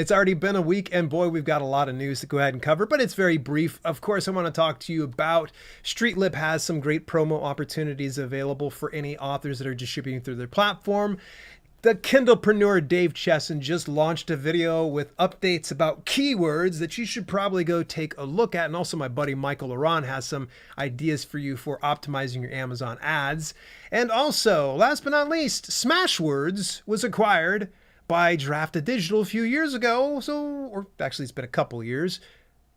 It's already been a week, and boy, we've got a lot of news to go ahead and cover, but it's very brief. Of course, I want to talk to you about StreetLib has some great promo opportunities available for any authors that are distributing through their platform. The Kindlepreneur Dave Chesson just launched a video with updates about keywords that you should probably go take a look at. And also my buddy Michael Laron has some ideas for you for optimizing your Amazon ads. And also, last but not least, Smashwords was acquired by Drafted Digital a few years ago. Or actually it's been a couple years.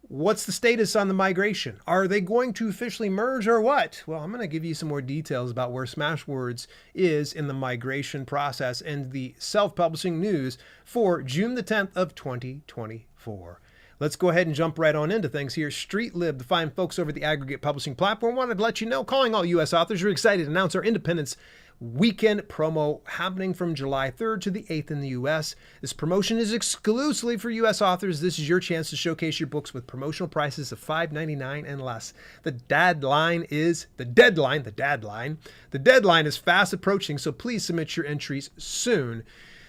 What's the status on the migration? Are they going to officially merge or what? Well, I'm going to give you some more details about where Smashwords is in the migration process and the self-publishing news for June the 10th of 2024. Let's go ahead and jump right on into things here. StreetLib, the fine folks over at the aggregate publishing platform, wanted to let you know, calling all U.S. authors, we're excited to announce our Independence Weekend promo happening from July 3rd to the 8th in the U.S. This promotion is exclusively for U.S. authors. This is your chance to showcase your books with promotional prices of $5.99 and less. The deadline is fast approaching, so please submit your entries soon.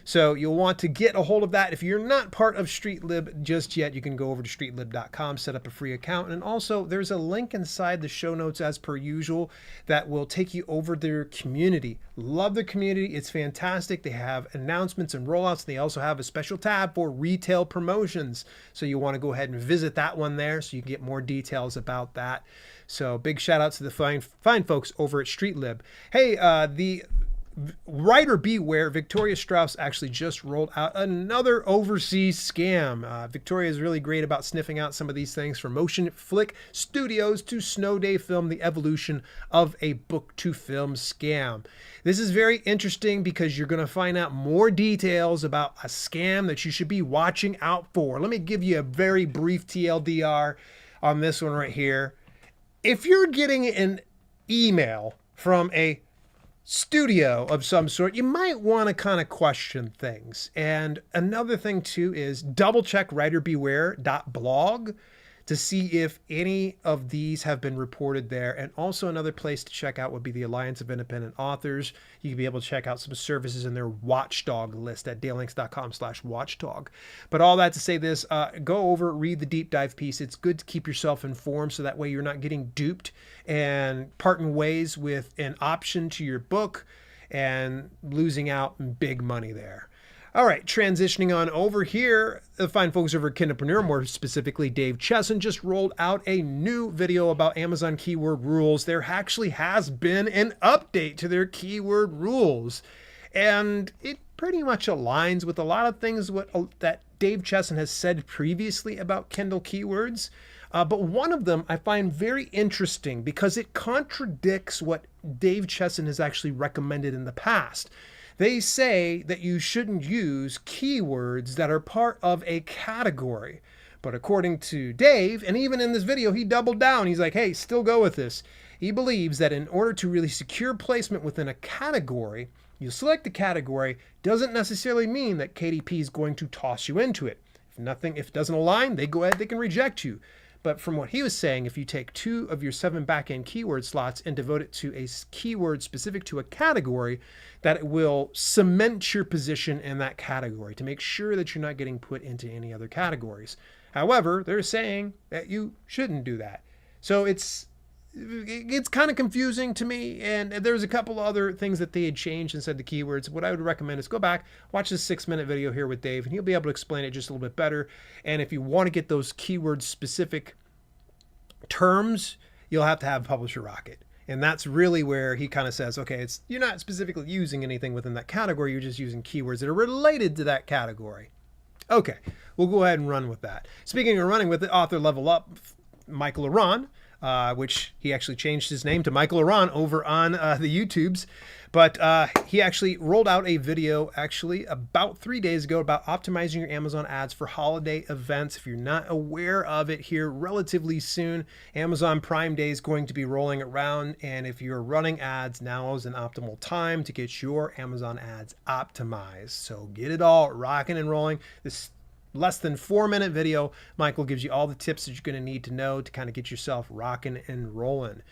So you'll want to get a hold of that. If you're not part of StreetLib just yet, you can go over to streetlib.com, set up a free account. And also there's a link inside the show notes as per usual that will take you over their community. Love their community. It's fantastic. They have announcements and rollouts. They also have a special tab for retail promotions. So you want to go ahead and visit that one there so you can get more details about that. So big shout out to the fine folks over at StreetLib. Hey, the writer beware, Victoria Strauss actually just rolled out another overseas scam. Victoria is really great about sniffing out some of these things, from Motion Flick Studios to Snow Day Film, the evolution of a book to film scam. This is very interesting because you're going to find out more details about a scam that you should be watching out for. Let me give you a very brief TLDR on this one right here. If you're getting an email from a studio of some sort, you might want to kind of question things. And another thing too is double check writerbeware.blog to see if any of these have been reported there. And also another place to check out would be the Alliance of Independent Authors. You can be able to check out some services in their watchdog list at dalelinks.com/watchdog. But all that to say this, go over, read the deep dive piece. It's good to keep yourself informed so that way you're not getting duped and parting ways with an option to your book and losing out in big money there. All right, transitioning on over here, the fine folks over at Kindlepreneur, more specifically Dave Chesson, just rolled out a new video about Amazon keyword rules. There actually has been an update to their keyword rules, and it pretty much aligns with a lot of things that Dave Chesson has said previously about Kindle keywords. But one of them I find very interesting because it contradicts what Dave Chesson has actually recommended in the past. They say that you shouldn't use keywords that are part of a category. But according to Dave, and even in this video, he doubled down. He's like, hey, still go with this. He believes that in order to really secure placement within a category, you select the category doesn't necessarily mean that KDP is going to toss you into it. If it doesn't align, they can reject you. But from what he was saying, if you take 2 of your 7 backend keyword slots and devote it to a keyword specific to a category, that it will cement your position in that category to make sure that you're not getting put into any other categories. However, they're saying that you shouldn't do that. So it's kind of confusing to me, and there's a couple other things that they had changed and said the keywords. What I would recommend is go back, watch this 6-minute video here with Dave, and he'll be able to explain it just a little bit better. And if you want to get those keyword specific terms, you'll have to have Publisher Rocket. And that's really where he kind of says, okay, you're not specifically using anything within that category, you're just using keywords that are related to that category. Okay, we'll go ahead and run with that. Speaking of running with it, author Level Up, Michael Laron, which he actually changed his name to Michael Laron over on the YouTubes. But he actually rolled out a video actually about 3 days ago about optimizing your Amazon ads for holiday events. If you're not aware of it, here relatively soon, Amazon Prime Day is going to be rolling around. And if you're running ads, now is an optimal time to get your Amazon ads optimized. So get it all rocking and rolling. This less than 4-minute video, Michael gives you all the tips that you're going to need to know to kind of get yourself rocking and rolling.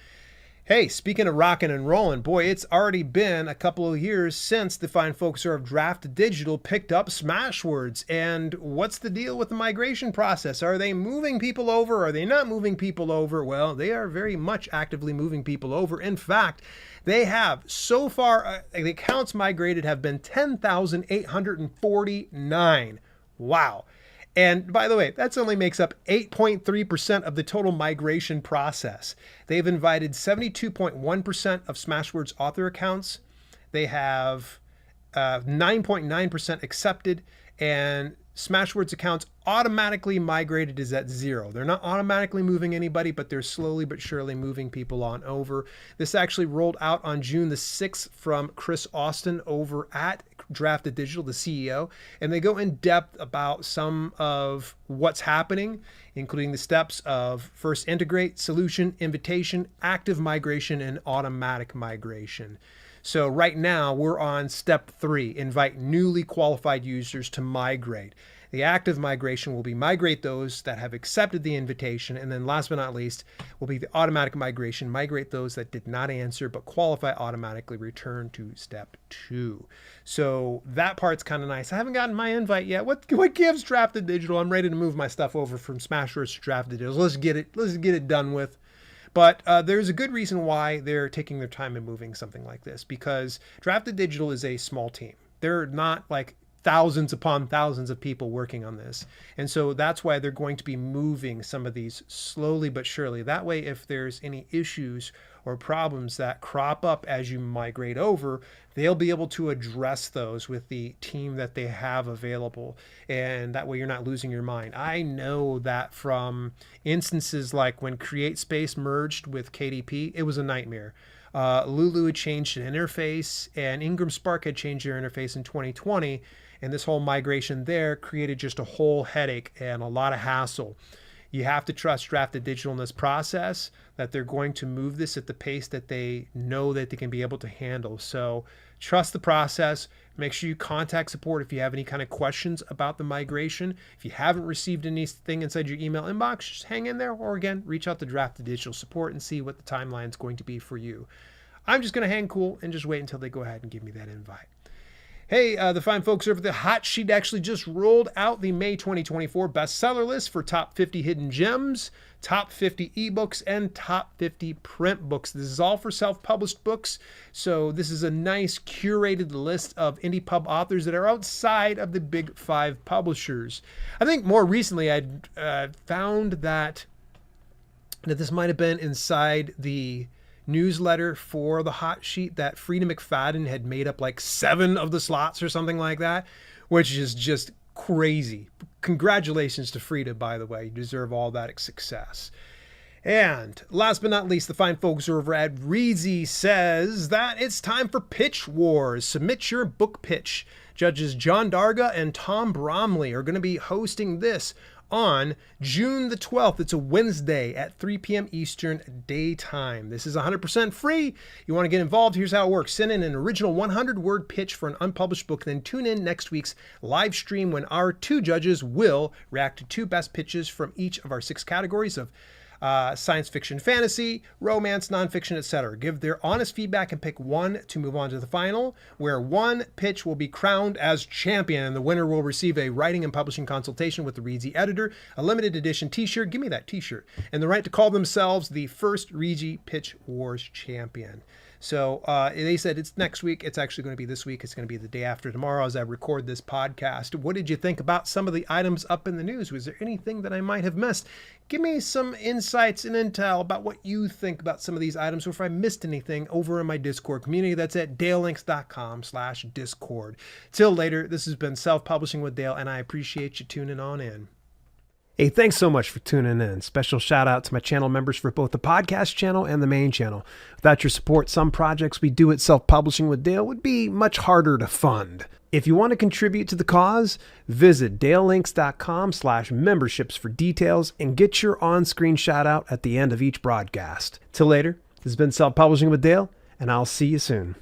Hey, speaking of rocking and rolling, boy, it's already been a couple of years since the fine folks over Draft Digital picked up Smashwords. And what's the deal with the migration process? Are they moving people over? Are they not moving people over? Well, they are very much actively moving people over. In fact, they have so far, the accounts migrated have been 10,849. Wow. And by the way, that only makes up 8.3% of the total migration process. They've invited 72.1% of Smashwords author accounts. They have 9.9% accepted, and Smashwords accounts automatically migrated is at 0. They're not automatically moving anybody, but they're slowly but surely moving people on over. This actually rolled out on June the 6th from Chris Austin over at Drafted Digital, the CEO, and they go in depth about some of what's happening, including the steps of first integrate, solution, invitation, active migration, and automatic migration. So right now we're on step 3, invite newly qualified users to migrate. The active migration will be migrate those that have accepted the invitation. And then last but not least will be the automatic migration, migrate those that did not answer but qualify automatically, return to step 2. So that part's kind of nice. I haven't gotten my invite yet. What gives Drafted Digital? I'm ready to move my stuff over from Smashwords to Drafted Digital. Let's get it done with. But there's a good reason why they're taking their time in moving something like this, because Drafted Digital is a small team. They're not like thousands upon thousands of people working on this. And so that's why they're going to be moving some of these slowly but surely. That way, if there's any issues or problems that crop up as you migrate over, they'll be able to address those with the team that they have available. And that way you're not losing your mind. I know that from instances like when CreateSpace merged with KDP, it was a nightmare. Lulu had changed an interface, and Ingram Spark had changed their interface in 2020. And this whole migration there created just a whole headache and a lot of hassle. You have to trust Drafted Digital in this process, that they're going to move this at the pace that they know that they can be able to handle. So trust the process. Make sure you contact support if you have any kind of questions about the migration. If you haven't received anything inside your email inbox, just hang in there, or again, reach out to Drafted Digital support and see what the timeline is going to be for you. I'm just going to hang cool and just wait until they go ahead and give me that invite. Hey, the fine folks over the Hot Sheet actually just rolled out the May 2024 bestseller list for top 50 hidden gems, top 50 ebooks, and top 50 print books. This is all for self-published books. So this is a nice curated list of indie pub authors that are outside of the big 5 publishers. I think more recently I'd found that this might have been inside the newsletter for the Hot Sheet that Frida McFadden had made up like 7 of the slots or something like that, which is just crazy. Congratulations to Frida, by the way. You deserve all that success. And last but not least, the fine folks over at Reezy says that it's time for Pitch Wars. Submit your book pitch. Judges John Darga and Tom Bromley are going to be hosting this on June the 12th. It's a Wednesday at 3 p.m. Eastern daytime. This is 100% free. You want to get involved? Here's how it works. Send in an original 100-word pitch for an unpublished book, then tune in next week's live stream when our 2 judges will react to 2 best pitches from each of our 6 categories of science fiction, fantasy, romance, nonfiction, etc. Give their honest feedback and pick one to move on to the final, where one pitch will be crowned as champion, and the winner will receive a writing and publishing consultation with the Reezy editor, a limited edition t-shirt, give me that t-shirt, and the right to call themselves the first Reezy Pitch Wars champion. So they said it's next week. It's actually going to be this week. It's going to be the day after tomorrow as I record this podcast. What did you think about some of the items up in the news? Was there anything that I might have missed? Give me some insights and intel about what you think about some of these items, or if I missed anything over in my Discord community. That's at dalelinks.com/discord. Till later, this has been Self-Publishing with Dale, and I appreciate you tuning on in. Hey, thanks so much for tuning in. Special shout out to my channel members for both the podcast channel and the main channel. Without your support, some projects we do at Self-Publishing with Dale would be much harder to fund. If you want to contribute to the cause, visit dalelinks.com/memberships for details and get your on-screen shout out at the end of each broadcast. Till later, this has been Self-Publishing with Dale, and I'll see you soon.